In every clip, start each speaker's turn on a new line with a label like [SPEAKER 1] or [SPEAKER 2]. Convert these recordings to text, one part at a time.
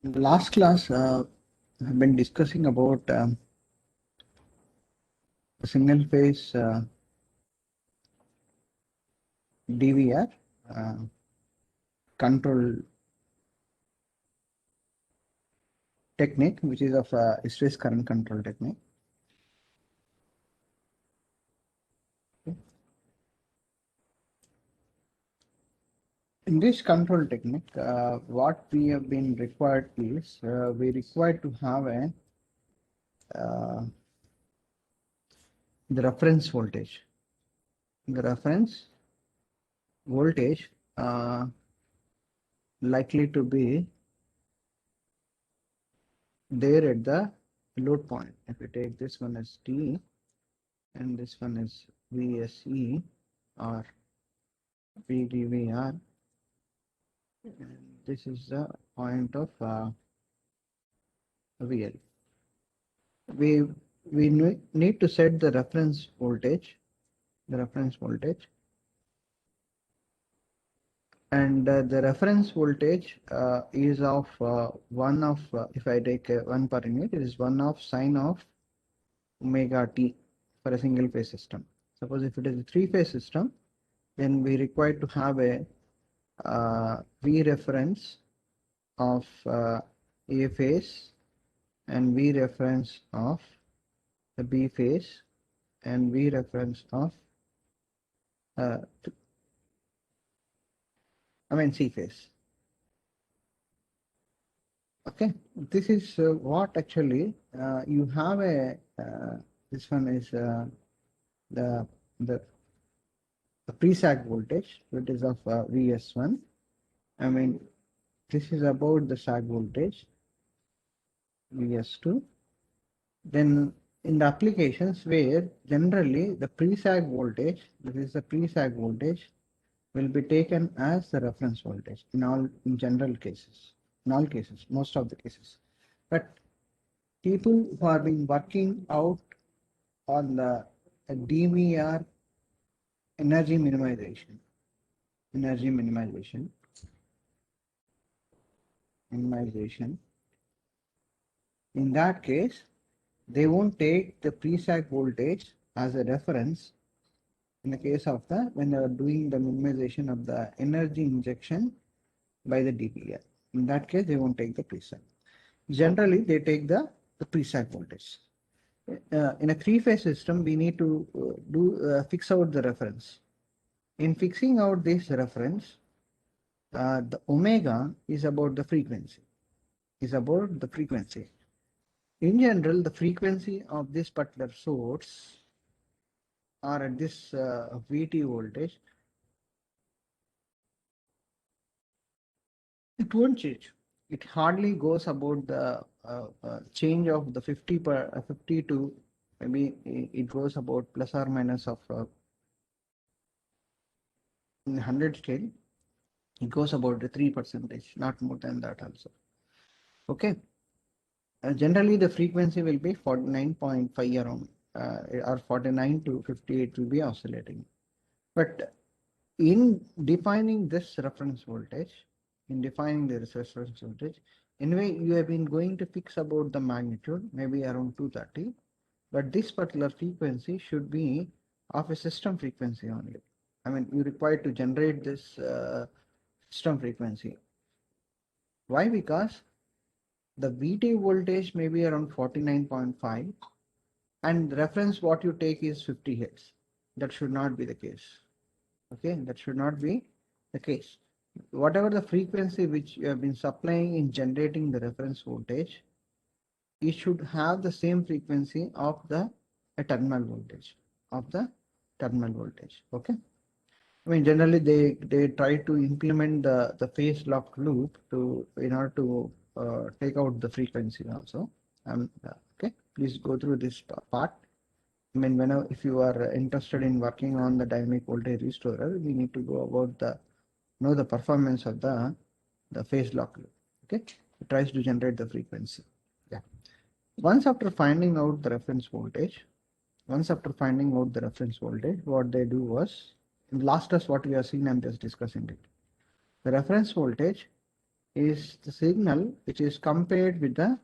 [SPEAKER 1] In the last class, I've been discussing about single phase DVR control technique, which is of stress current control technique. In this control technique, what we have been required is we required to have a the reference voltage. The reference voltage likely to be there at the load point. If we take this one as T and this one is VSE or VDVR, and this is the point of VL. We need to set the reference voltage, and the reference voltage is of one of if I take 1 per unit, it is 1 of sine of omega t for a single phase system. Suppose if it is a 3-phase system, then we require to have a V reference of A phase and V reference of the B phase and V reference of C phase. Okay, this is what actually you have a this one is the pre-sag voltage, which is of VS1. This is about the sag voltage VS2. Then in the applications where generally the pre-sag voltage, this is the pre-sag voltage, will be taken as the reference voltage in general cases, in all cases, most of the cases. But people who have been working out on the DVR energy minimization, in that case, they won't take the pre-sag voltage as a reference in the case of when they are doing the minimization of the energy injection by the DVR. In that case, they won't take the pre-sag. Generally, they take the pre-sag voltage. In a 3-phase system, we need to fix out the reference. In fixing out this reference, the omega is about the frequency. In general, the frequency of this particular source or at this VT voltage, it won't change. It hardly goes about the change of the 50 to maybe it goes about plus or minus of in 100 scale. It goes about the 3%, not more than that also. Okay. Generally, the frequency will be 49.5 around or 49 to 58 will be oscillating. But in defining this reference voltage, anyway, you have been going to fix about the magnitude, maybe around 230, but this particular frequency should be of a system frequency only. You require to generate this system frequency. Why? Because the VT voltage may be around 49.5 and the reference what you take is 50 Hz. That should not be the case. Okay, that should not be the case. Whatever the frequency which you have been supplying in generating the reference voltage, it should have the same frequency of the terminal voltage, Okay. Generally they try to implement the phase locked loop in order to take out the frequency also. Okay, please go through this part. Whenever if you are interested in working on the dynamic voltage restorer, we need to go about the performance of the phase lock loop. Okay, it tries to generate the frequency. Yeah. Once after finding out the reference voltage, what they do was, in last class what we have seen, I'm just discussing it. The reference voltage is the signal which is compared with the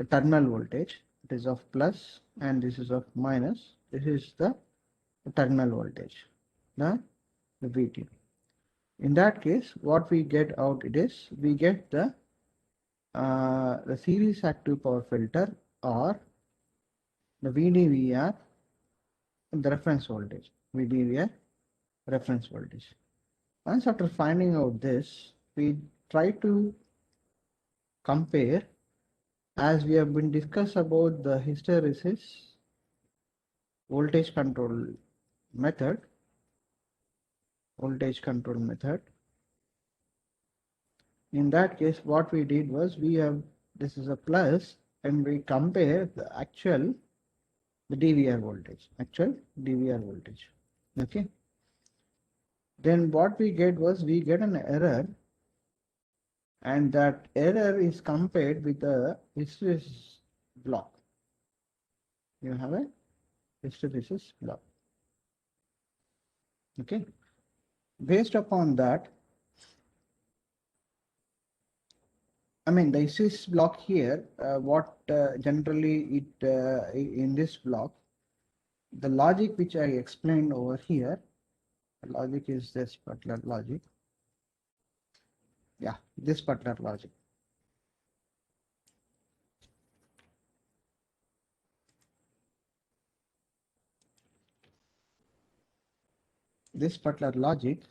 [SPEAKER 1] terminal voltage. It is of plus and this is of minus. This is the terminal voltage, the VT. In that case, what we get out it is we get the series active power filter or the VDVR, the reference voltage, VDVR reference voltage. Once after finding out this, we try to compare, as we have been discussed about the hysteresis voltage control method. In that case, what we did was we have, this is a plus, and we compare the DVR voltage, okay. Then what we get was we get an error, and that error is compared with the hysteresis block. You have a hysteresis block, okay. Based upon that, I mean the hysteresis block here, what generally it in this block, the logic which I explained over here, the logic is this particular logic. Yeah, this particular logic. This particular logic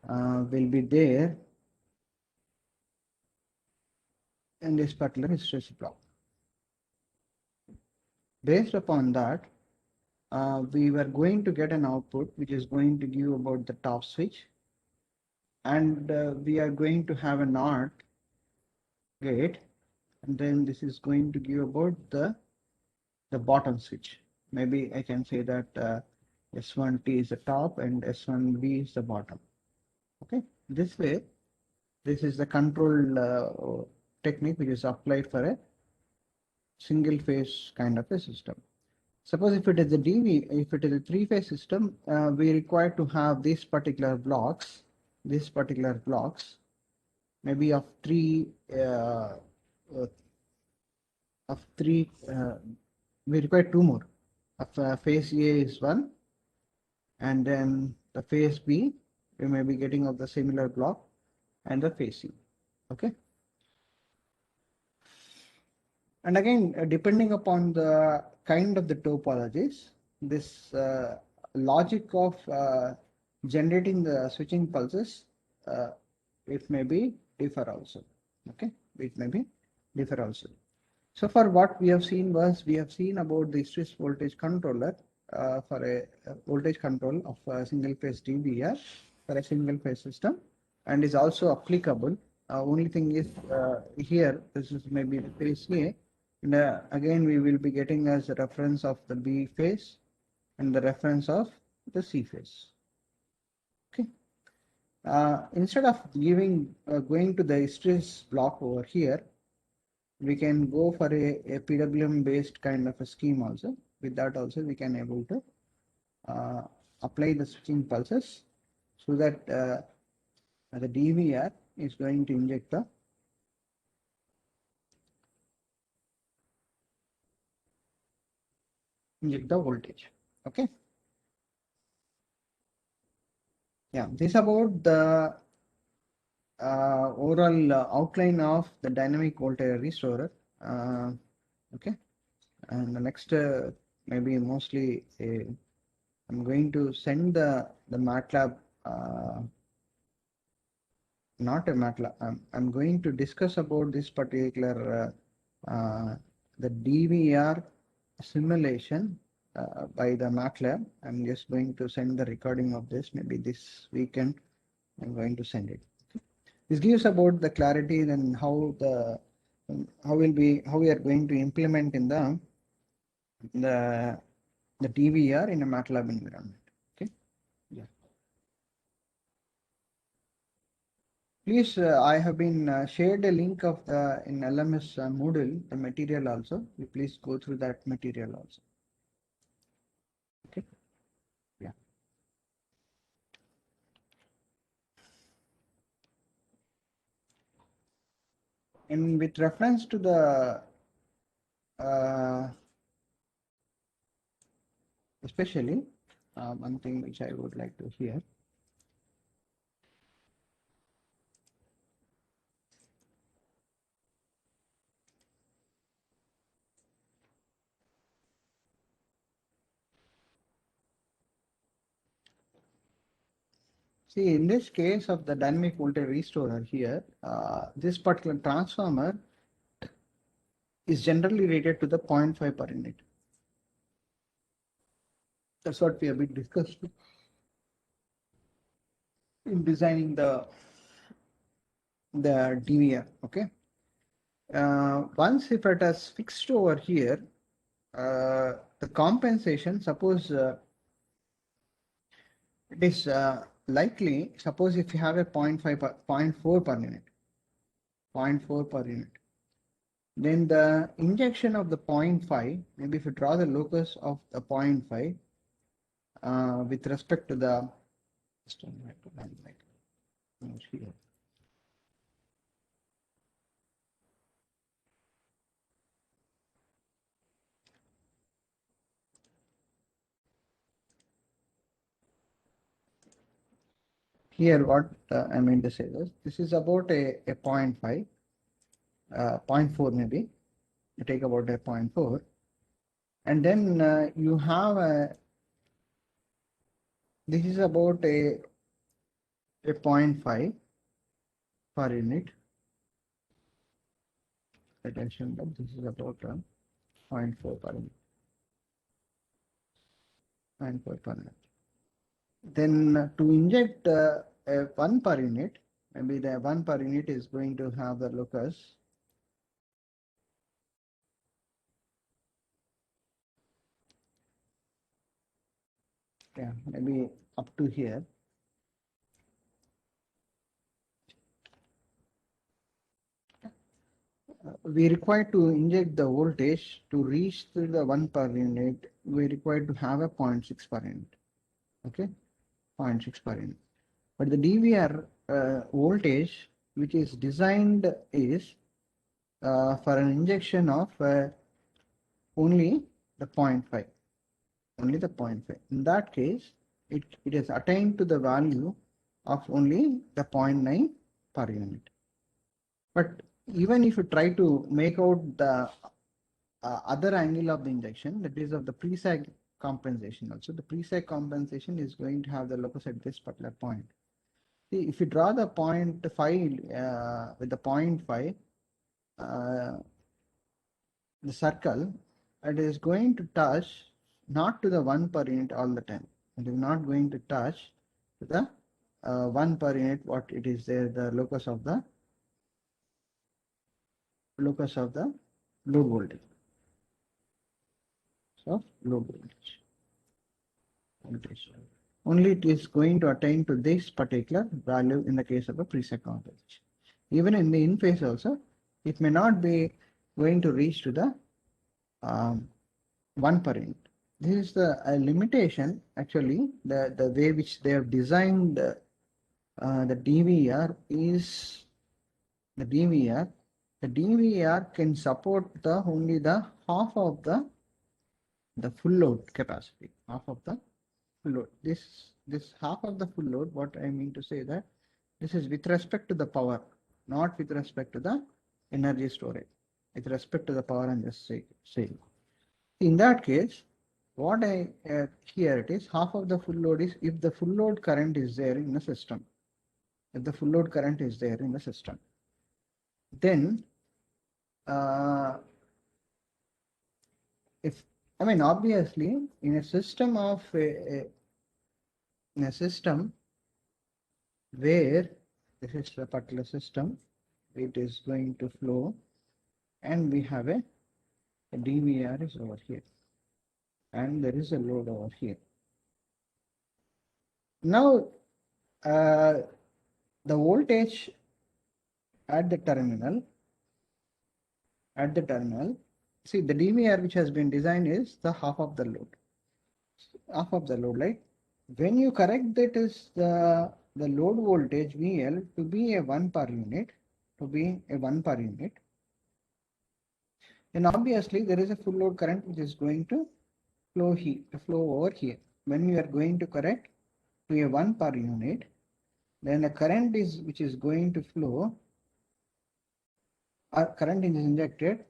[SPEAKER 1] will be there in this particular hysteresis block. Based upon that, we were going to get an output which is going to give about the top switch, and we are going to have a NOT gate, and then this is going to give about the bottom switch. Maybe I can say that S1T is the top and S1B is the bottom. Okay, this way, this is the control technique which is applied for a single phase kind of a system. Suppose if it is a DV, if it is a three-phase system, we require to have these particular blocks, maybe of three, we require two more. Of phase A is one, and then the phase B, we may be getting of the similar block, and the phase C. Okay. And again, depending upon the kind of the topologies, this logic of generating the switching pulses, it may be differ also. Okay, it may be differ also. So far what we have seen was, we have seen about the stress voltage controller for a voltage control of a single phase DVR for a single phase system, and is also applicable. Only thing is here, this is maybe the phase A, and again we will be getting as a reference of the B phase and the reference of the C phase. Okay. Instead of giving going to the hysteresis block over here, we can go for a PWM based kind of a scheme also. With that also we can able to apply the switching pulses, so that the DVR is going to inject the voltage. Okay. Yeah, this about the overall outline of the dynamic voltage restorer. Okay, and the next maybe mostly I'm going to send the MATLAB, not a MATLAB. I'm going to discuss about this particular the DVR simulation by the MATLAB. I'm just going to send the recording of this. Maybe this weekend I'm going to send it. Okay. This gives about the clarity and how we are going to implement in the DVR in a MATLAB environment. Okay. Yeah. Please, I have been shared a link of the in LMS Moodle, the material also. You please go through that material also. Okay. Yeah. And with reference to the especially one thing which I would like to hear. See, in this case of the dynamic voltage restorer here, this particular transformer is generally rated to the 0.5 per unit. That's what we have been discussing in designing the DVR. Okay. Once if it has fixed over here, the compensation, suppose it is likely, suppose if you have a 0.5 per, 0.4 per unit, 0.4 per unit, then the injection of the 0.5, maybe if you draw the locus of the 0.5 with respect to the here. Here what I mean to say is, this is about a 0.5, 0.4 maybe, you take about a 0.4, and then you have a, this is about a 0.5 per unit. Attention that this is about 0.4 per unit. 0.4 per unit. Then to inject a 1 per unit, maybe the 1 per unit is going to have the locus. Yeah, maybe up to here. We require to inject the voltage to reach to the 1 per unit. We require to have a 0.6 per unit. Okay, 0.6 per unit. But the DVR voltage which is designed is for an injection of only the 0.5. Only the 0.5. In that case, it is attained to the value of only the 0.9 per unit. But even if you try to make out the other angle of the injection, that is of the pre-sag compensation also, the pre-sag compensation is going to have the locus at this particular point. See, if you draw the 0.5 with the 0.5, the circle, it is going to touch not to the 1 per unit all the time. It is not going to touch to the 1 per unit what it is there, the locus of the load voltage. So load voltage. Only it is going to attain to this particular value in the case of a preset compensation. Even in the in phase also, it may not be going to reach to the 1 per unit. This is the limitation actually, the way which they have designed the DVR is the DVR can support the only the half of the full load capacity, half of the full load. This half of the full load, what I mean to say that this is with respect to the power, not with respect to the energy storage. With respect to the power, I'm just saying. In that case, what I here it is half of the full load is if the full load current is there in the system. If the full load current is there in the system, then if I mean obviously in a system of in a system where this is a particular system, it is going to flow, and we have a DVR is over here, and there is a load over here. Now the voltage at the terminal, see the DVR which has been designed is the half of the load, right? When you correct that is the load voltage VL to be a 1 per unit, to be a 1 per unit, then obviously there is a full load current which is going to flow over here. When we are going to correct to a 1 per unit, then the current which is going to flow, or current is injected,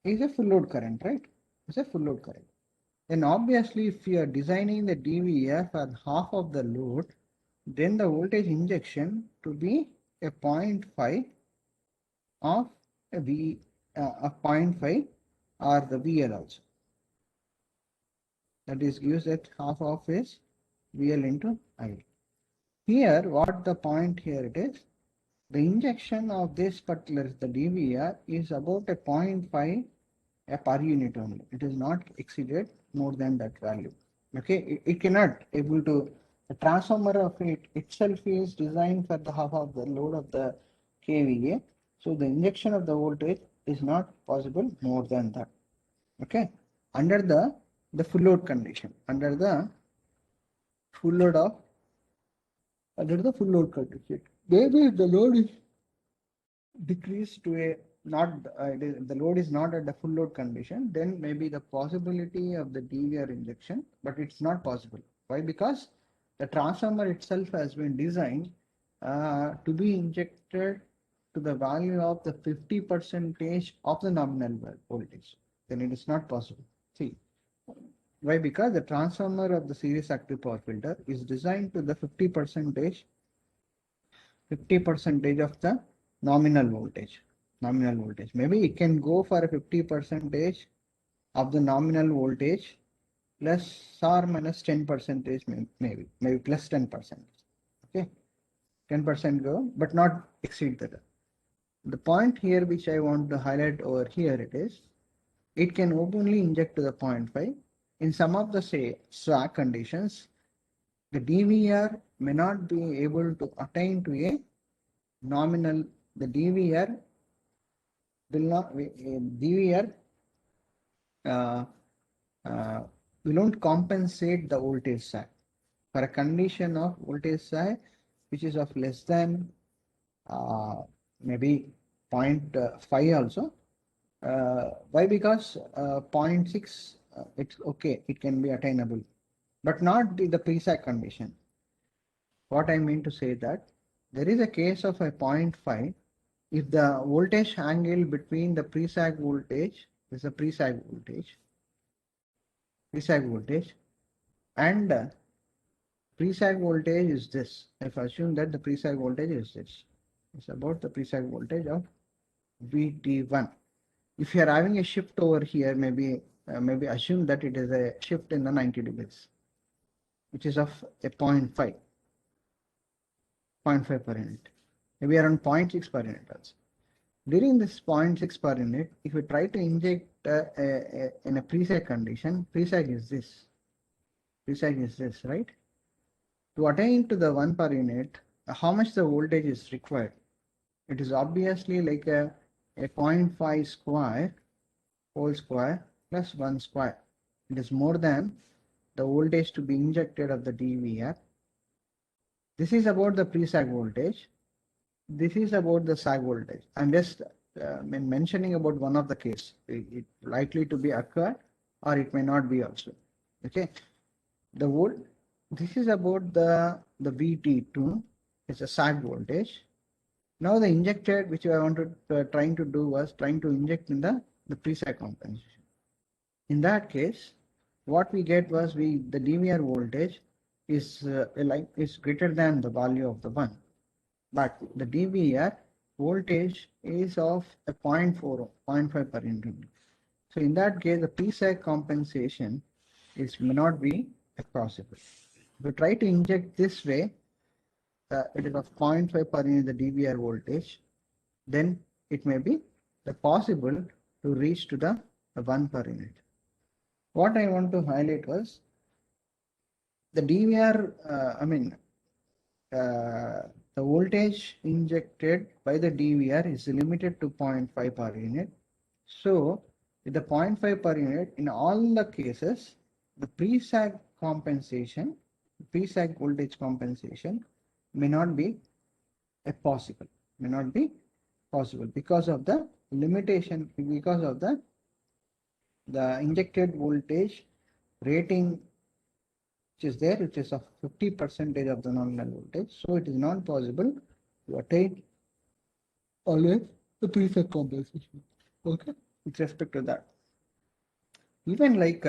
[SPEAKER 1] is a full load current, right? It's a full load current. Then obviously if you are designing the DVR for half of the load, then the voltage injection to be a 0.5 of a V, a 0.5 or the VL also. That is gives that half of is VL into I. Here, what the point here it is, the injection of this particular, the DVR is about a 0.5 per unit only. It is not exceeded more than that value. Okay, it cannot able to, the transformer of it itself is designed for the half of the load of the kVA. So the injection of the voltage is not possible more than that. Okay, under the full load condition, under the full load condition, maybe the load is decreased to a not the load is not at the full load condition, then maybe the possibility of the DVR injection, but it's not possible. Why? Because the transformer itself has been designed to be injected to the value of the 50% of the nominal voltage. Then it is not possible. See, why? Because the transformer of the series active power filter is designed to the 50% of the nominal voltage. Maybe it can go for a 50% of the nominal voltage plus or minus 10%, maybe plus 10%. Okay, 10% go, but not exceed that. The point here which I want to highlight over here it is, it can openly inject to the 0.5. In some of the say swag conditions, the DVR may not be able to attain to a nominal, the DVR will not, DVR will not compensate the voltage sag. For a condition of voltage sag which is of less than maybe 0.5 also. Why? Because 0.6 it's okay, it can be attainable, but not the pre-sag condition. What I mean to say that there is a case of a 0.5 if the voltage angle between the pre-sag voltage is a pre-sag voltage and pre-sag voltage is this. If I assume that the pre-sag voltage is this, it's about the pre-sag voltage of VT1. If you are having a shift over here, maybe assume that it is a shift in the 90 degrees, which is of a 0.5 per unit, maybe around 0.6 per unit also. During this 0.6 per unit, if we try to inject in a pre-sag condition, pre-sag is this, right? To attain to the 1 per unit, how much the voltage is required? It is obviously like a 0.5 square whole square plus 1 square. It is more than the voltage to be injected of the DVR. This is about the pre-sag voltage. This is about the sag voltage. I'm just mentioning about one of the case. It likely to be occurred or it may not be also. Okay. This is about the VT2. It's a sag voltage. Now the injected, which I wanted trying to do was trying to inject in the pre-sag compensation. In that case, what we get was the DVR voltage is greater than the value of the 1, but the DVR voltage is of a 0.5 per unit. So in that case, the pre-sag compensation may not be possible. If we try to inject this way, it is of 0.5 per unit the DVR voltage, then it may be possible to reach to the 1 per unit. What I want to highlight was the DVR, the voltage injected by the DVR is limited to 0.5 per unit. So with the 0.5 per unit, in all the cases, the pre-sag voltage compensation may not be possible. possible because of the limitation, because of the injected voltage rating which is there, which is of 50% of the nominal voltage. So it is not possible to attain always the preset compensation. Okay, with respect to that. Even like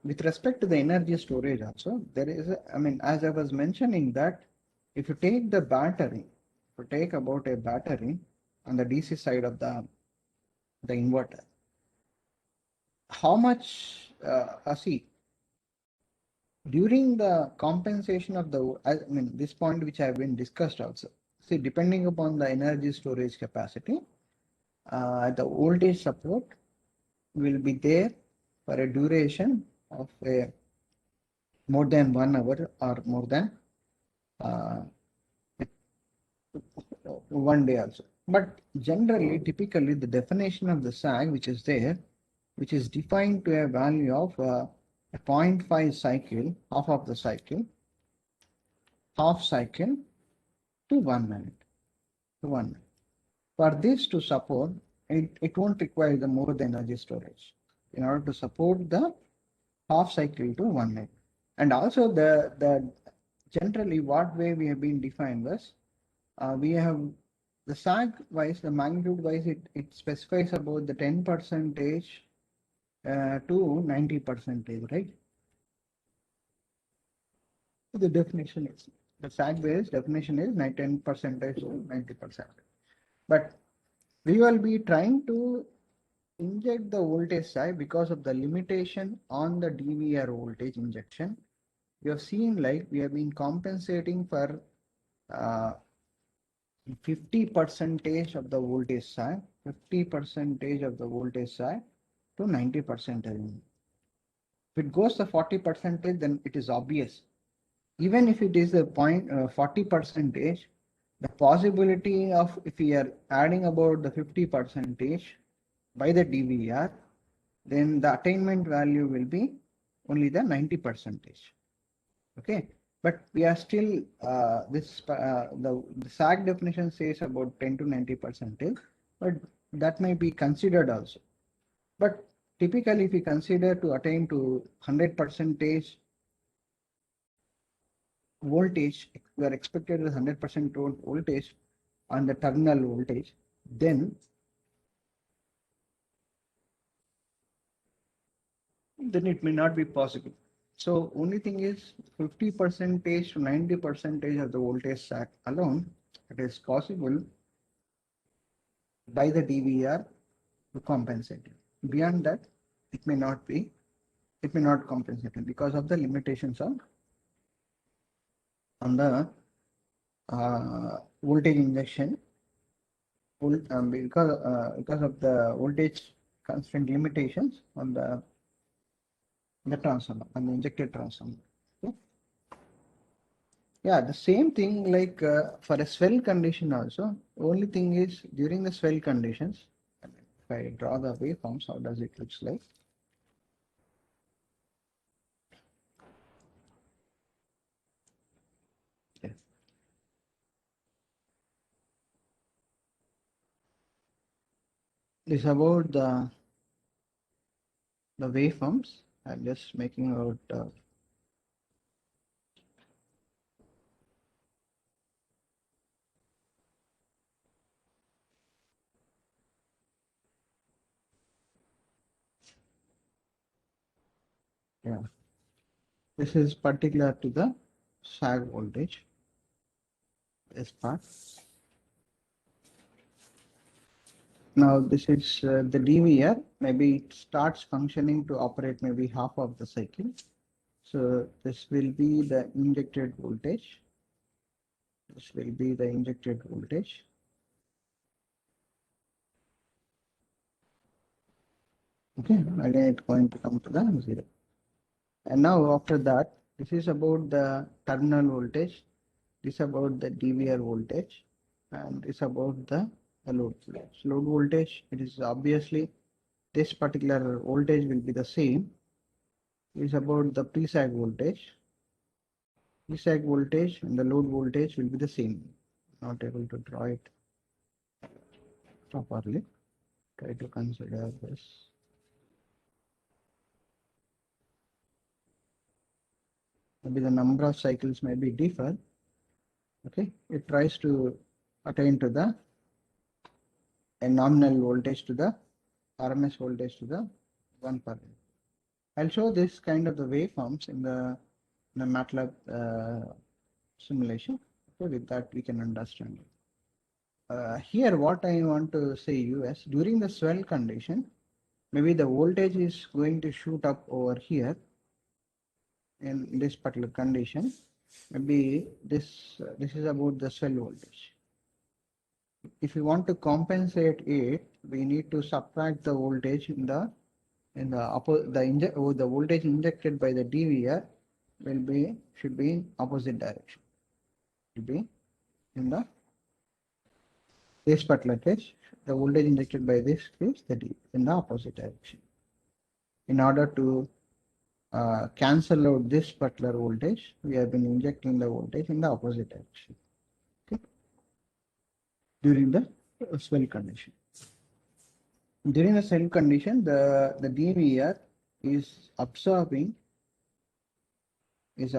[SPEAKER 1] with respect to the energy storage also, there is, I mean, as I was mentioning that if you take the battery, if you take about a battery on the DC side of the inverter, how much, see, during the compensation of the, I mean, this point which have been discussed also, see, depending upon the energy storage capacity, the voltage support will be there for a duration of a more than 1 hour or more than uh, 1 day also. But generally, typically, the definition of the sag which is there, which is defined to a value of a 0.5 cycle, half of the cycle, half cycle to 1 minute, to 1 minute. For this to support, it won't require the more the energy storage in order to support the half cycle to 1 minute. And also the generally what way we have been defined was we have the sag wise, the magnitude wise, it specifies about the 10 percentage to 90%, right? The definition is the sag based definition is 10% to 90%. But we will be trying to inject the voltage side because of the limitation on the DVR voltage injection. You have seen like we have been compensating for 50% of the voltage side, 50% of the voltage side to 90%. If it goes to 40%, then it is obvious. Even if it is a 40%, the possibility of if we are adding about the 50% by the DVR, then the attainment value will be only the 90%. Okay, but we are still the SAG definition says about 10 to 90%, but that may be considered also. But typically, if we consider to attain to 100% voltage, we are expected with 100% voltage on the terminal voltage, then it may not be possible. So only thing is 50% to 90% of the voltage sag alone, it is possible by the DVR to compensate it. Beyond that, it may not compensate it because of the limitations on the voltage injection, because of the voltage constraint limitations on the transformer, on the injected transformer. Okay. Yeah, the same thing like for a swell condition also. Only thing is during the swell conditions, if I draw the waveforms, how does it looks like? Yeah. This about the waveforms. I'm just making out. Yeah, this is particular to the sag voltage. This part. Now this is the DVR. Maybe it starts functioning to operate maybe half of the cycle. So this will be the injected voltage. This will be the injected voltage. Okay, again it's going to come to the 0. And now after that, this is about the terminal voltage. This is about the DVR voltage, and this is about the load voltage. Load voltage, it is obviously this particular voltage will be the same. It is about the pre-sag voltage. Pre-sag voltage and the load voltage will be the same. Not able to draw it. properly. Try to consider this. Maybe the number of cycles may be different. Okay, it tries to attain to the a nominal voltage to the RMS voltage to the 1 per unit. I'll show this kind of the waveforms in the MATLAB simulation. Okay, with that we can understand it. Here what I want to say you is during the swell condition, maybe the voltage is going to shoot up over here in this particular condition. Maybe this is about the swell voltage. If you want to compensate it, we need to subtract the voltage in the the voltage injected by the DVR should be in opposite direction. Should be in this particular case, the voltage injected by this case in the opposite direction. In order to cancel out this particular voltage, we have been injecting the voltage in the opposite direction. Okay, during the swell condition. During the swell condition, the DVR is absorbing the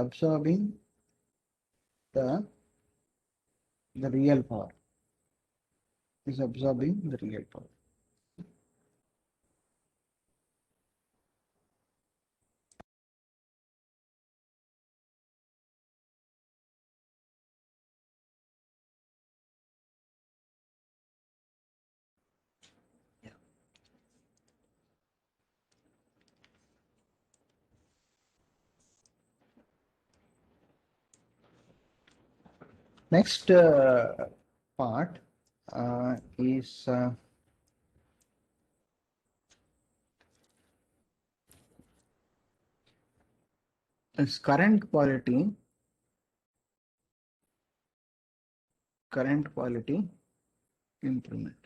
[SPEAKER 1] real power. Is absorbing the real power. Next part is current quality improvement.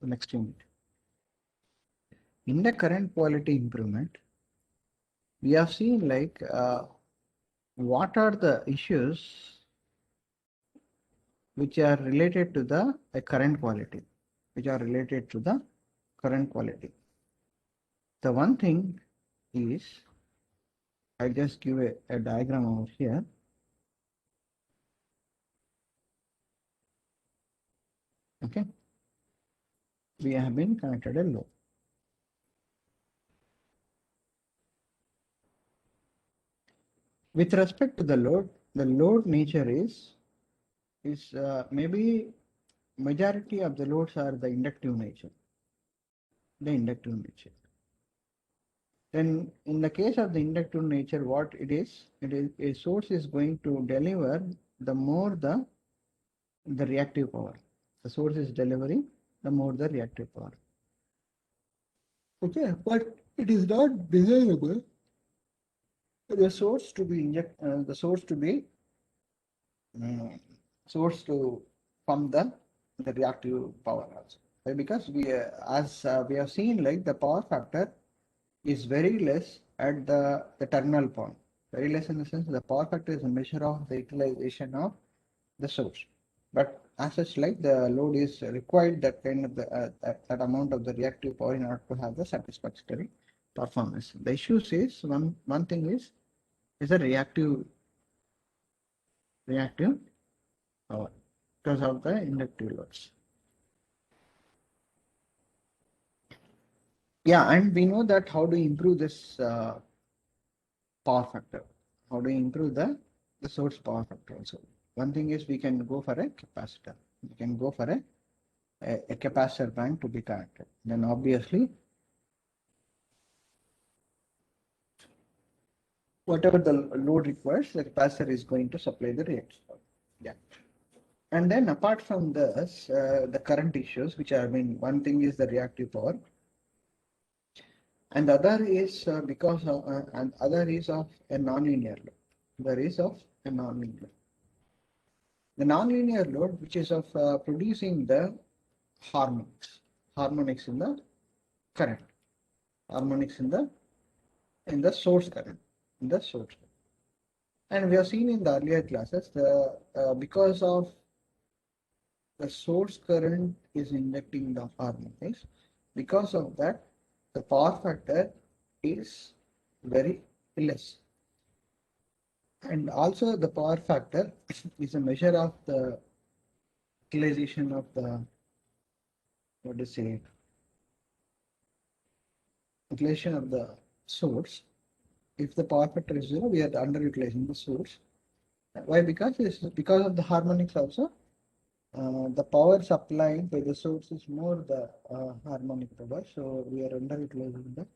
[SPEAKER 1] The next unit. In the current quality improvement, we have seen like what are the issues which are related to the current quality, The one thing is, I just give a diagram over here. Okay, we have been connected a load. With respect to the load nature is maybe majority of the loads are the inductive nature. Then in the case of the inductive nature, what it is a source is going to deliver the more the reactive power. The source is delivering the more the reactive power. Okay, but it is not desirable the source to be source to pump the reactive power also. Right? Because we have seen like the power factor is very less at the terminal point. Very less in the sense the power factor is a measure of the utilization of the source. But as such, like the load is required that kind of that amount of the reactive power in order to have the satisfactory performance. The issue is one thing is a reactive power because of the inductive loads. Yeah, and we know that how to improve this power factor. How to improve the source power factor also. One thing is we can go for a capacitor. We can go for a capacitor bank to be connected. Then obviously whatever the load requires, the capacitor is going to supply the reactive power. Yeah. And then apart from this, the current issues, which are, I mean, one thing is the reactive power, and the other is and other is of a nonlinear load. There is of a nonlinear. The nonlinear load, which is of producing the harmonics in the current, harmonics in the source current, And we have seen in the earlier classes because of the source current is injecting the harmonics. Because of that, the power factor is very less. And also the power factor is a measure of the utilization of the, what to say, utilization of the source. If the power factor is zero, we are underutilizing the source. Why? Because it's because of the harmonics also. The power supplied by the source is more the harmonic power, so we are underutilizing the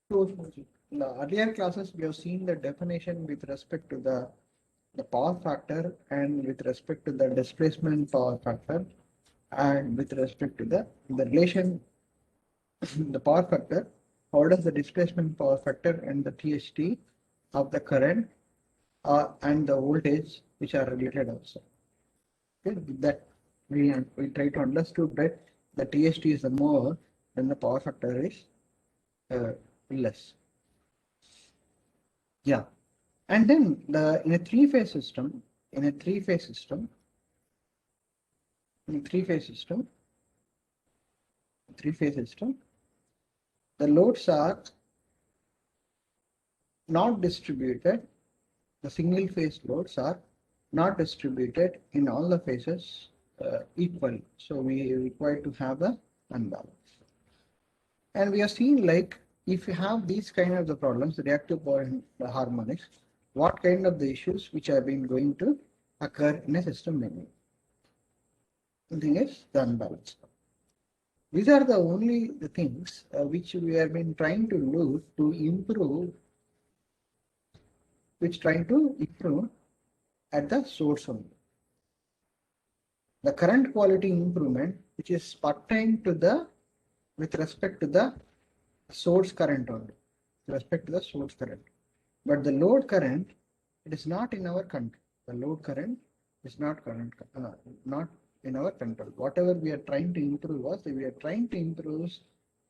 [SPEAKER 1] source logic. In the earlier classes, we have seen the definition with respect to the power factor and with respect to the displacement power factor and with respect to the relation, the power factor, how does the displacement power factor and the THT of the current and the voltage which are related also. Okay, that we try to understand that the THT is the more then the power factor is less. Yeah, and then the in a three-phase system, in a three-phase system, in a three-phase system, three-phase system, the loads are not distributed. The single-phase loads are not distributed in all the phases equally. So we require to have a unbalance. And we are seeing like if you have these kind of the problems, the reactive power and the harmonics, what kind of the issues which have been going to occur in a system memory. The thing is the unbalance. These are the only the things which we have been trying to do to improve, which trying to improve at the source only. The current quality improvement, which is pertain to the with respect to the source current only, with respect to the source current. But the load current, it is not in our control. The load current is not not in our control. Whatever we are trying to improve was we are trying to improve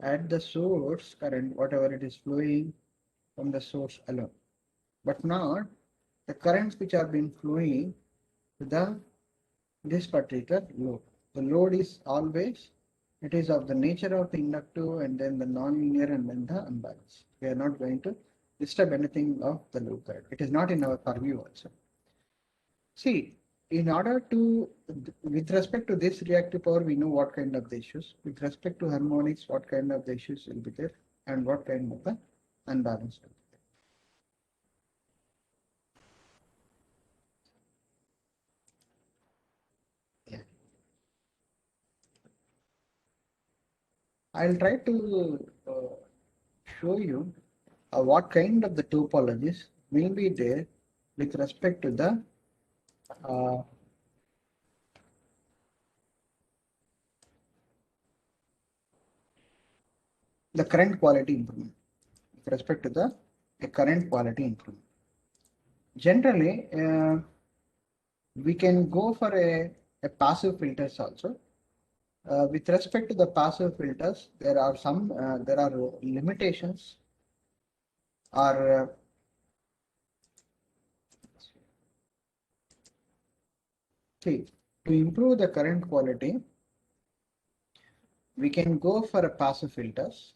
[SPEAKER 1] at the source current, whatever it is flowing from the source alone, but not the currents which are being flowing to the this particular load. The load is always, it is of the nature of the inductive and then the non-linear and then the unbalanced. We are not going to disturb anything of the loop current. It is not in our purview also. See, in order to, with respect to this reactive power, we know what kind of the issues. With respect to harmonics, what kind of the issues will be there and what kind of the unbalanced will be there. Yeah. I'll try to show you what kind of the topologies will be there with respect to uh, the current quality improvement. With respect to the current quality improvement. Generally, we can go for a passive filters also. With respect to the passive filters, there are some there are limitations or see, to improve the current quality, we can go for a passive filters.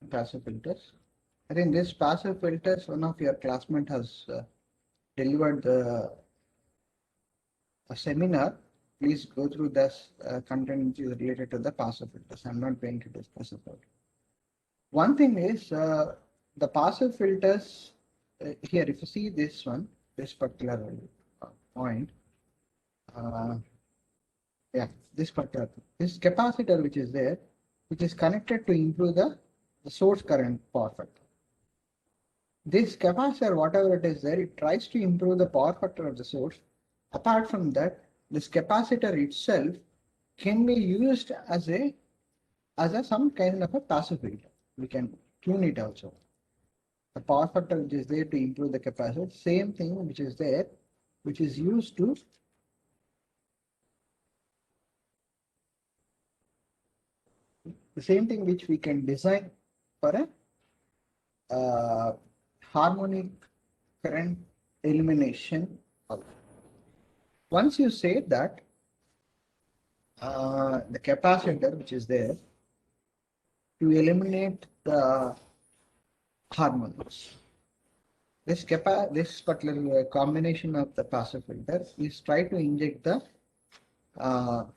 [SPEAKER 1] Passive filters. I think this passive filters, one of your classmate has delivered a seminar. Please go through this content which is related to the passive filters. I'm not going to discuss about it. One thing is the passive filters here. If you see this one, this particular point, uh, yeah, this particular this capacitor which is there, which is connected to improve the source current power factor. This capacitor, whatever it is there, it tries to improve the power factor of the source. Apart from that, this capacitor itself can be used as a some kind of a passive filter. We can tune it also. The power factor which is there to improve the capacity, same thing which is there, which is used to the same thing which we can design for a harmonic current elimination of. Once you say that the capacitor which is there, to eliminate the harmonics. This particular combination of the passive filter is try to inject the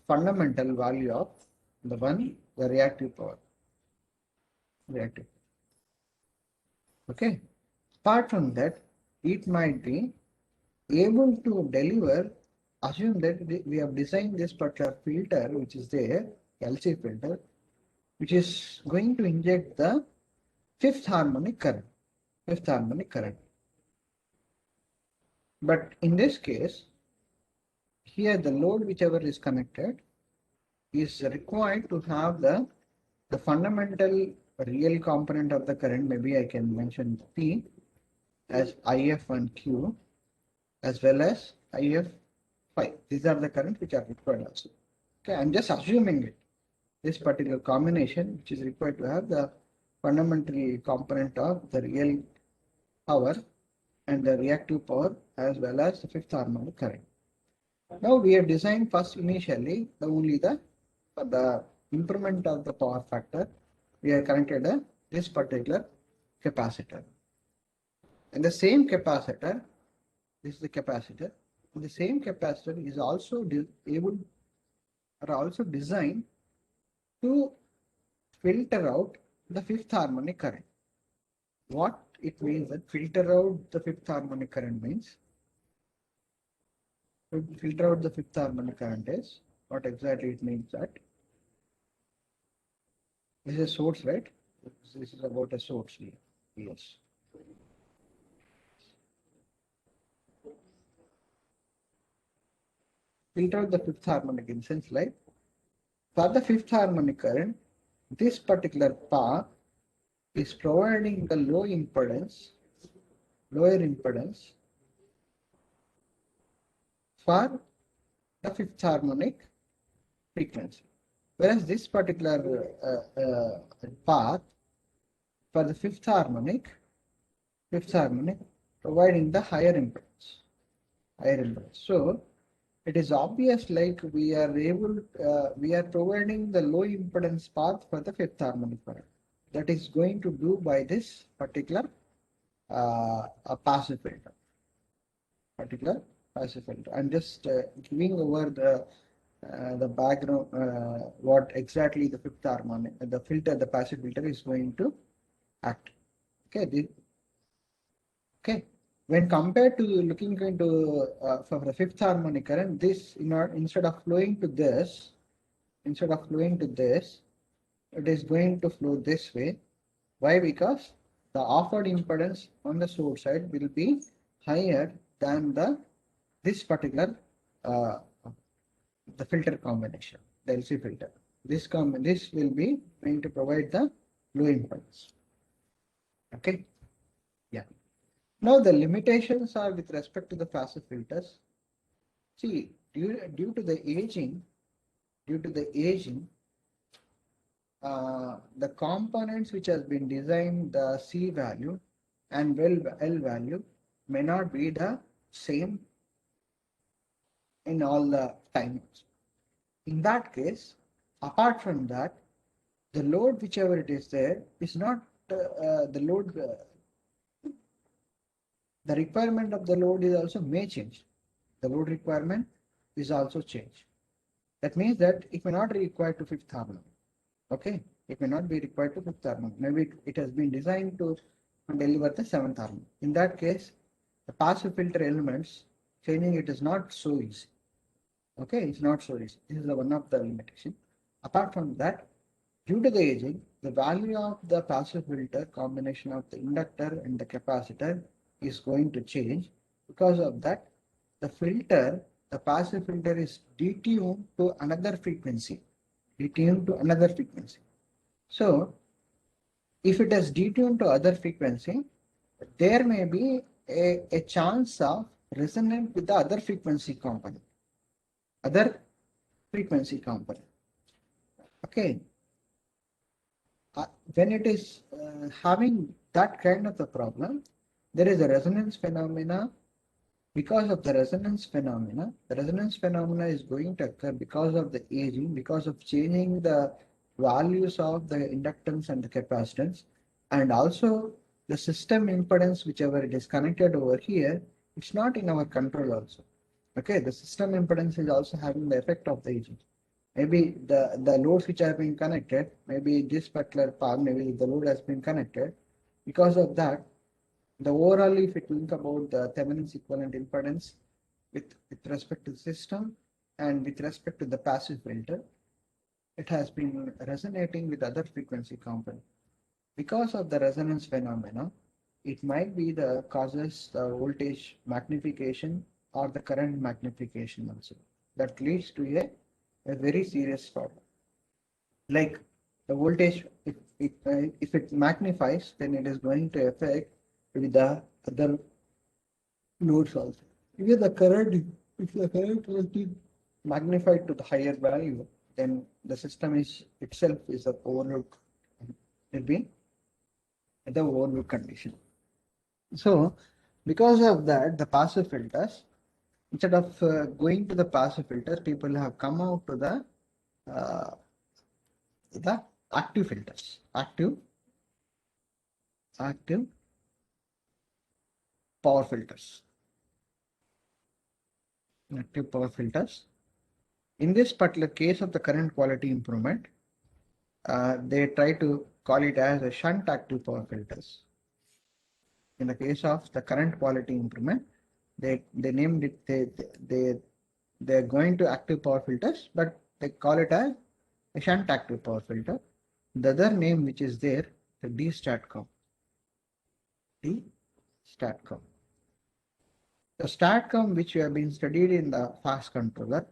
[SPEAKER 1] fundamental value of the reactive power. Reactive. Okay. Apart from that, it might be able to deliver. Assume that we have designed this particular filter, which is there, LC filter, which is going to inject the fifth harmonic current. Fifth harmonic current. But in this case, here the load whichever is connected is required to have the fundamental real component of the current. Maybe I can mention P as IF and Q as well as IF phi. These are the currents which are required also. Okay, I'm just assuming it. This particular combination which is required to have the fundamental component of the real power and the reactive power as well as the fifth harmonic current. Now we have designed first initially for the improvement of the power factor, we have connected this particular capacitor. And the same capacitor, this is the capacitor, and the same capacitor is also designed to filter out the fifth harmonic current. What it means that filter out the fifth harmonic current means, to filter out the fifth harmonic current is, what exactly it means that, this is a source, right? This is about a source here. Yes. Filter out the fifth harmonic in sense like, for the fifth harmonic current, this particular path is providing the lower impedance for the fifth harmonic frequency. Whereas this particular path for the fifth harmonic providing the higher impedance. So it is obvious like we are providing the low impedance path for the fifth harmonic current. That is going to do by this particular passive filter. I'm just giving over the background, what exactly the fifth harmonic, the passive filter is going to act. Okay. Okay. When compared to looking into for the fifth harmonic current, this instead of flowing to this, it is going to flow this way. Why? Because the offered impedance on the source side will be higher than this particular the filter combination, the LC filter. This will be going to provide the low impedance. Okay. Yeah. Now the limitations are with respect to the passive filters. See, due to the aging, the components which has been designed, the C value and L value may not be the same in all the times. In that case, apart from that, the load whichever it is there is not the load. The requirement of the load is also may change. The load requirement is also changed. That means that it may not be required to fifth harmonic. Okay, it may not be required to fifth harmonic. Maybe it has been designed to deliver the seventh harmonic. In that case, the passive filter elements changing it is not so easy. Okay, it's not so easy. This is one of the limitation. Apart from that, due to the aging, the value of the passive filter combination of the inductor and the capacitor is going to change. Because of that, the passive filter is detuned to another frequency. So, if it is detuned to other frequency, there may be a chance of resonance with the other frequency component. Okay. When it is having that kind of a problem, there is a resonance phenomena because of the resonance phenomena. The resonance phenomena is going to occur because of the aging, because of changing the values of the inductance and the capacitance, and also the system impedance, whichever it is connected over here, it's not in our control also. Okay, the system impedance is also having the effect of the aging. Maybe the loads which have been connected, maybe this particular part, maybe the load has been connected. Because of that, the overall, if you think about the Thevenin's equivalent impedance with respect to the system and with respect to the passive filter, it has been resonating with other frequency component. Because of the resonance phenomena, it might be the causes the voltage magnification or the current magnification also. That leads to a very serious problem. Like the voltage, if it magnifies, then it is going to affect with the other loads also. If the current has been magnified to the higher value, then the system is itself is a overload. It be the overload condition. So, because of that, the passive filters, instead of going to the passive filters, people have come out to the active filters, active power filters, active power filters. In this particular case of the current quality improvement, they try to call it as a shunt active power filters. In the case of the current quality improvement, they named it, they're going to active power filters, but they call it as a shunt active power filter. The other name which is there, the D-STATCOM. D-STATCOM. The STATCOM which you have been studied in the fast controller,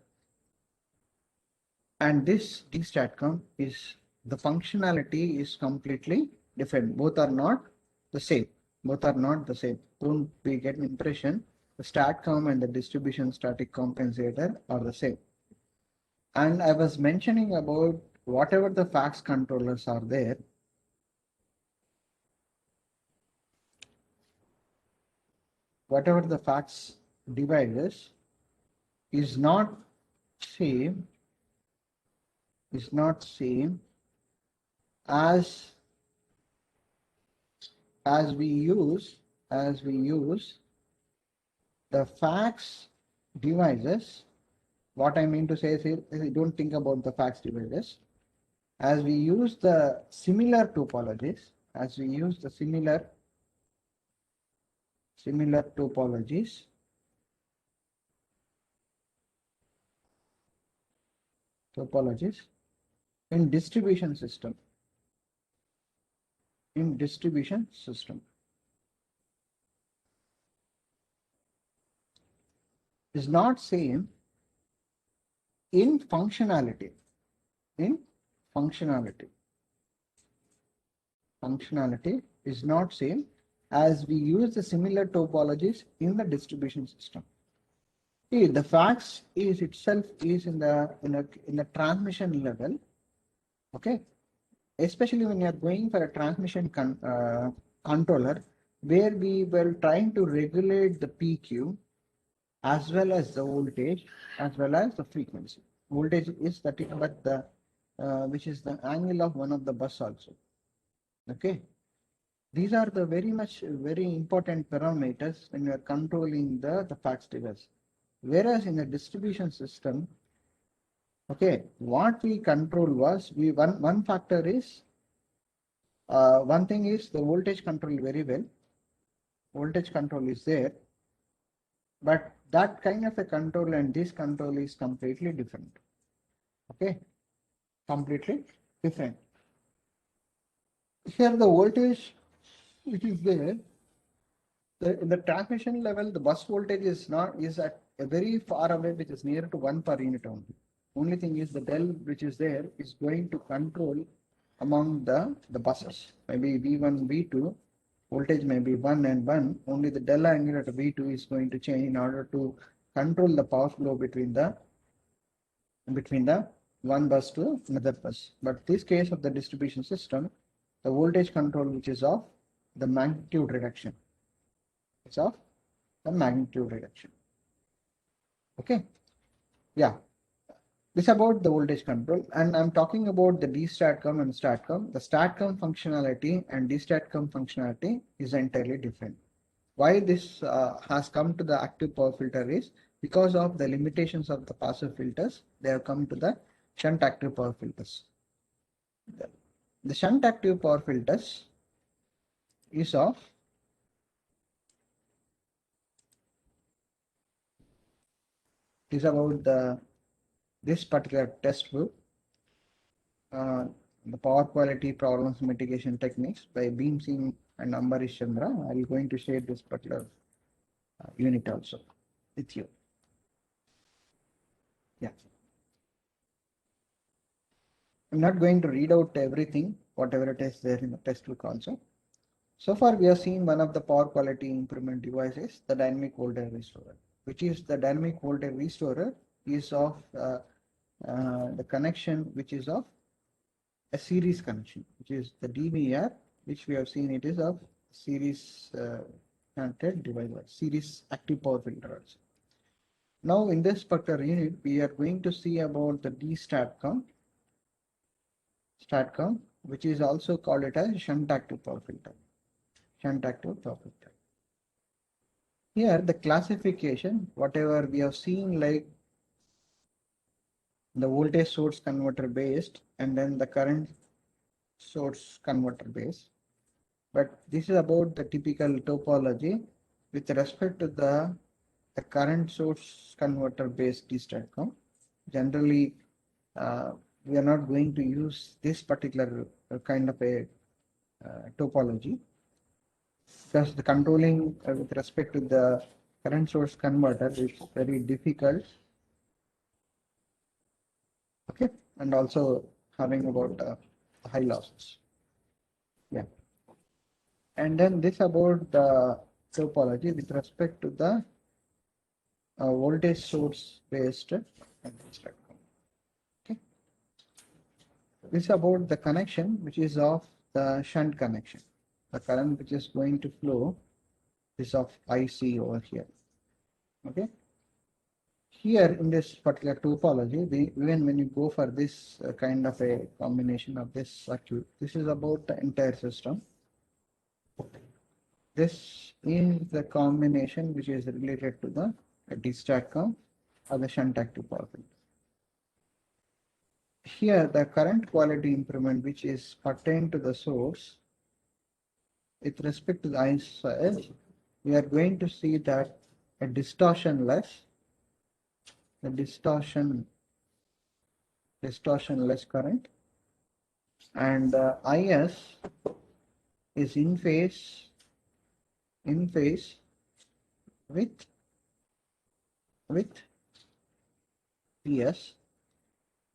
[SPEAKER 1] and this D-STATCOM is the functionality is completely different. Both are not the same. Both are not the same. Don't we get an impression the STATCOM and the distribution static compensator are the same. And I was mentioning about whatever the fax controllers are there, whatever the fax devices is not same as we use the fax devices. What I mean to say is don't think about the fax devices. As we use the similar topologies, topologies in distribution system. Is not same in functionality. Functionality is not same as we use the similar topologies in the distribution system. See, the fax is itself is in the transmission level. Okay, especially when you are going for a transmission controller where we were trying to regulate the PQ as well as the voltage as well as the frequency. Voltage is that, but the which is the angle of one of the bus also. Okay, these are the very important parameters when you are controlling the fax device. Whereas in the distribution system, okay, what we control was one factor is one thing is the voltage control very well. Voltage control is there, but that kind of a control and this control is completely different. Okay, completely different. Here the voltage which is there, in the transmission level, the bus voltage is at a very far away, which is near to 1 per unit only. Only thing is the del which is there is going to control among the buses. Maybe V1, V2, voltage may be 1 and 1. Only the del angle at V2 is going to change in order to control the power flow between the one bus to another bus. But this case of the distribution system, the voltage control which is of the magnitude reduction. It's of the magnitude reduction. Okay, yeah. This about the voltage control, and I'm talking about the DStatCom and StatCom. The StatCom functionality and DStatCom functionality is entirely different. Why this has come to the active power filter is because of the limitations of the passive filters. They have come to the shunt active power filters. The shunt active power filters is of is about this particular test book, uh, the power quality problems mitigation techniques by Beam Singh and Ambarish Chandra. I will going to share this particular unit also with you. Yeah, I'm not going to read out everything, whatever it is there in the test book also. So far, we have seen one of the power quality improvement devices, the dynamic voltage restorer, which is the dynamic voltage restorer is of the connection which is of a series connection, which is the DVR, which we have seen it is of series connected device, series active power filter also. Now in this particular unit, we are going to see about the StatCom, which is also called it as shunt active power filter. Shunt active power filter. Here the classification, whatever we have seen, like the voltage source converter based and then the current source converter based. But this is about the typical topology with respect to the current source converter based DStatCom. Generally, we are not going to use this particular kind of a topology because the controlling with respect to the current source converter is very difficult. Okay, and also having about high losses. Yeah, and then this about the topology with respect to the voltage source based. Okay, this is about the connection which is of the shunt connection. The current which is going to flow is of IC over here. Okay. Here in this particular topology, even when you go for this kind of a combination of this circuit, this is about the entire system. This is the combination which is related to the DStatCom or the shunt active power filter. Here, the current quality improvement which is pertained to the source with respect to the ISO, we are going to see that a distortionless current, and IS is in phase with PS.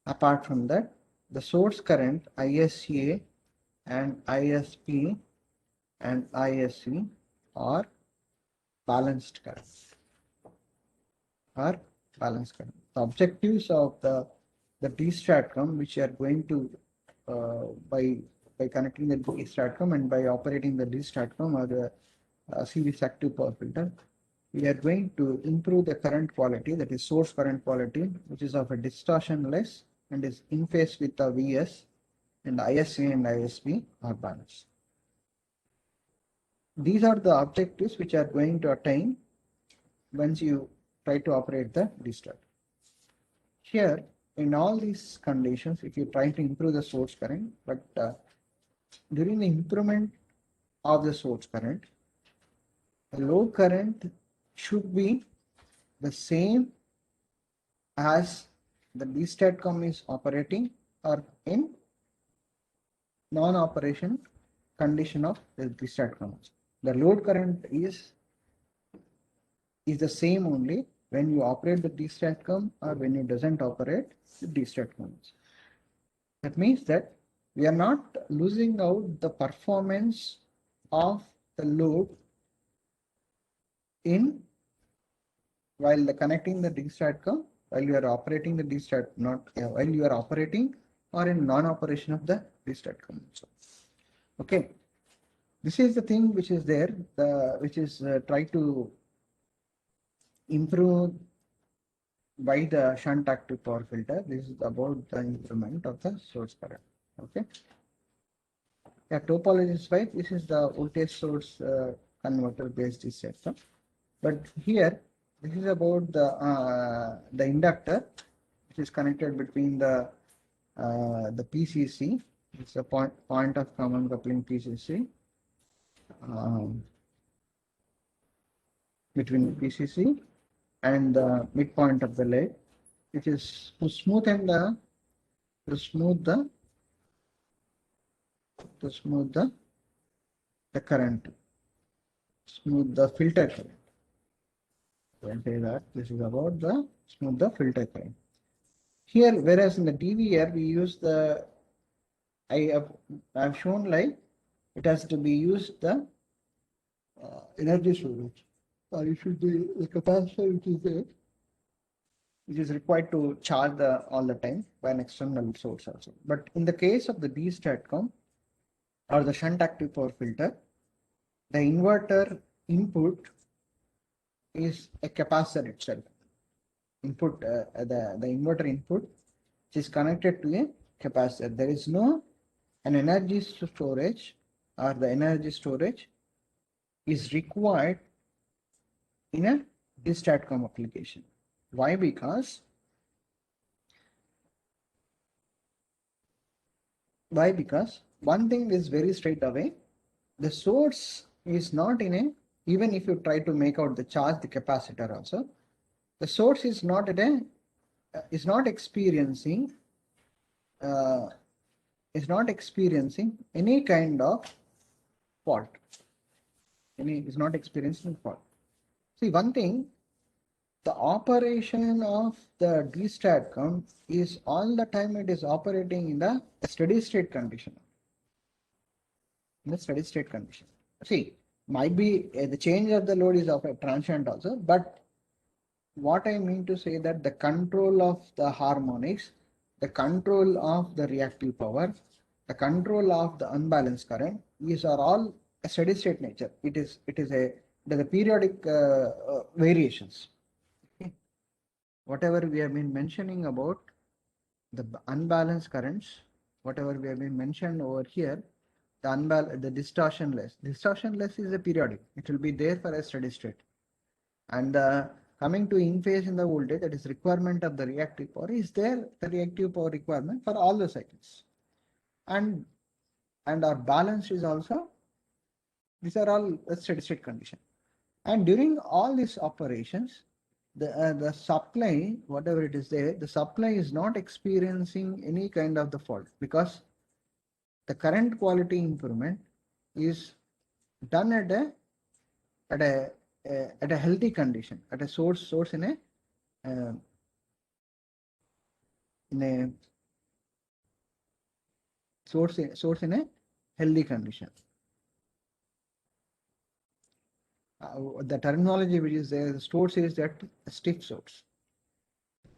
[SPEAKER 1] Apart from that, the source current ISA and ISP and ISC are balanced current. The objectives of the DStatCom, which are going to by connecting the DStatCom and by operating the DStatCom or the series active power filter, we are going to improve the current quality, that is source current quality, which is of a distortionless and is in phase with the VS, and ISA and ISP are balanced. These are the objectives which are going to attain once you try to operate the DStat. Here, in all these conditions, if you try to improve the source current, but during the improvement of the source current, the load current should be the same as the DStatCom is operating or in non-operation condition of the DStatCom. The load current is the same only when you operate the DStatCom or when you doesn't operate the DStatCom. That means that we are not losing out the performance of the load in while connecting the DStatCom, while you are operating the DStat, not while you are operating or in non-operation of the DStatCom. Okay, this is the thing which is there, which is try to improve by the shunt active power filter. This is about the increment of the source current. Okay. Yeah, topology is right. This is the voltage source converter based system. But here, this is about the inductor, which is connected between the PCC. It's a point of common coupling PCC um, between the PCC and the midpoint of the leg, which is to smoothen the to smooth the to smooth the current, smooth the filter current. I will say that this is about the smooth the filter current. Here, whereas in the DVR we use the I have shown like it has to be used the energy storage, or it should be the capacitor which is there, which is required to charge the all the time by an external source also. But in the case of the D STATCOM or the shunt active power filter, the inverter input is a capacitor itself. Input the inverter input which is connected to a capacitor. There is no an energy storage, or the energy storage is required in a D STATCOM application. Why? Because one thing is very straight away, the source is not in a, even if you try to make out the charge, the capacitor also, the source is not at a is not experiencing any kind of fault. Is not experiencing fault. See, one thing, the operation of the D STATCOM is all the time it is operating in the steady state condition. In the steady state condition. See, might be the change of the load is of a transient also, but what I mean to say that the control of the harmonics, the control of the reactive power, the control of the unbalanced current, these are all a steady state nature. It is a periodic variations. Okay. Whatever we have been mentioning about the unbalanced currents, whatever we have been mentioned over here, the distortionless. Distortionless is a periodic. It will be there for a steady state. And coming to in phase in the voltage, that is requirement of the reactive power, is there the reactive power requirement for all the cycles. And our balance is also, these are all a steady state condition. And during all these operations, the supply, whatever it is there, the supply is not experiencing any kind of the fault, because the current quality improvement is done at a healthy condition, at a source in a source in a healthy condition. The terminology which is there, the source is that stiff source.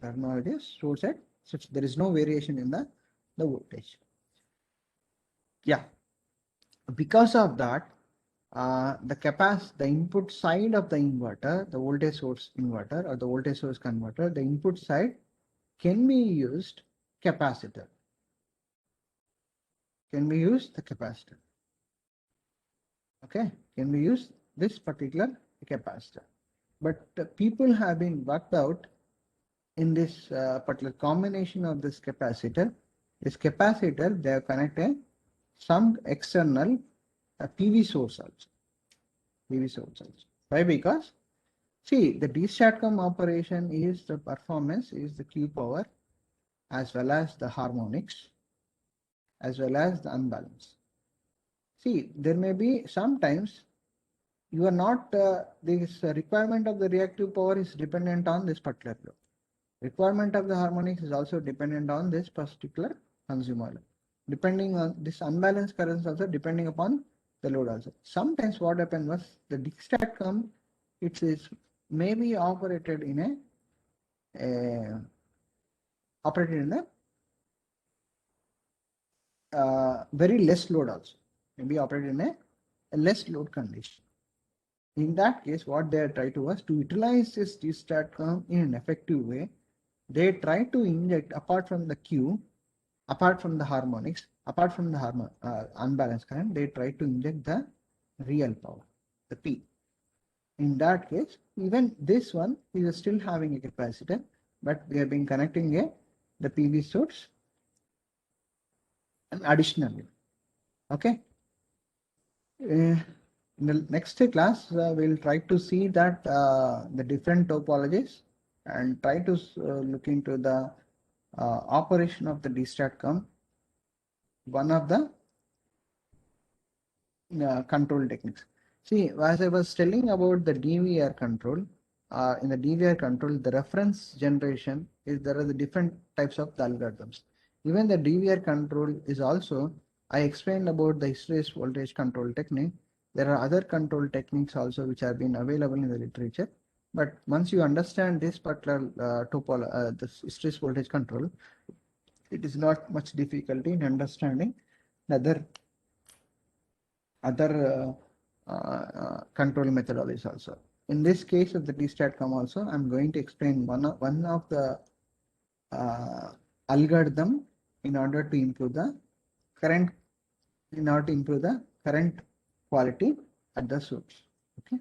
[SPEAKER 1] Terminology is source at such there is no variation in the voltage. Yeah, because of that, the input side of the inverter, the voltage source inverter or the voltage source converter, the input side can be used capacitor. Can we use the capacitor? Okay, can we use this particular capacitor? But people have been worked out in this particular combination of this capacitor. This capacitor, they have connected some external PV source also. PV source also. Why? Because see, the D STATCOM operation is the performance is the Q power as well as the harmonics as well as the unbalance. See, there may be sometimes you are not this requirement of the reactive power is dependent on this particular load. Requirement of the harmonics is also dependent on this particular consumer load. Depending on this unbalanced currents also depending upon the load also. Sometimes what happened was the D STATCOM, it is maybe operated in a very less load also. Maybe operated in a less load condition. In that case, what they try to was to utilize this D STATCOM in an effective way they try to inject apart from the Q, apart from the harmonics, apart from the unbalanced current, they try to inject the real power, the P. In that case, even this one is still having a capacitor, but we have been connecting the PV source and additionally. Okay. In the next class, we'll try to see that the different topologies and try to look into the operation of the DStatCom, one of the control techniques. See, as I was telling about the DVR control, in the DVR control, the reference generation is there are the different types of the algorithms. Even the DVR control is also, I explained about the hysteresis voltage control technique. There are other control techniques also which have been available in the literature. But once you understand this particular this hysteresis voltage control, it is not much difficulty in understanding the other control methodologies also. In this case of the DStatCom also, I'm going to explain one of the algorithm in order to improve the current quality at the source. Okay.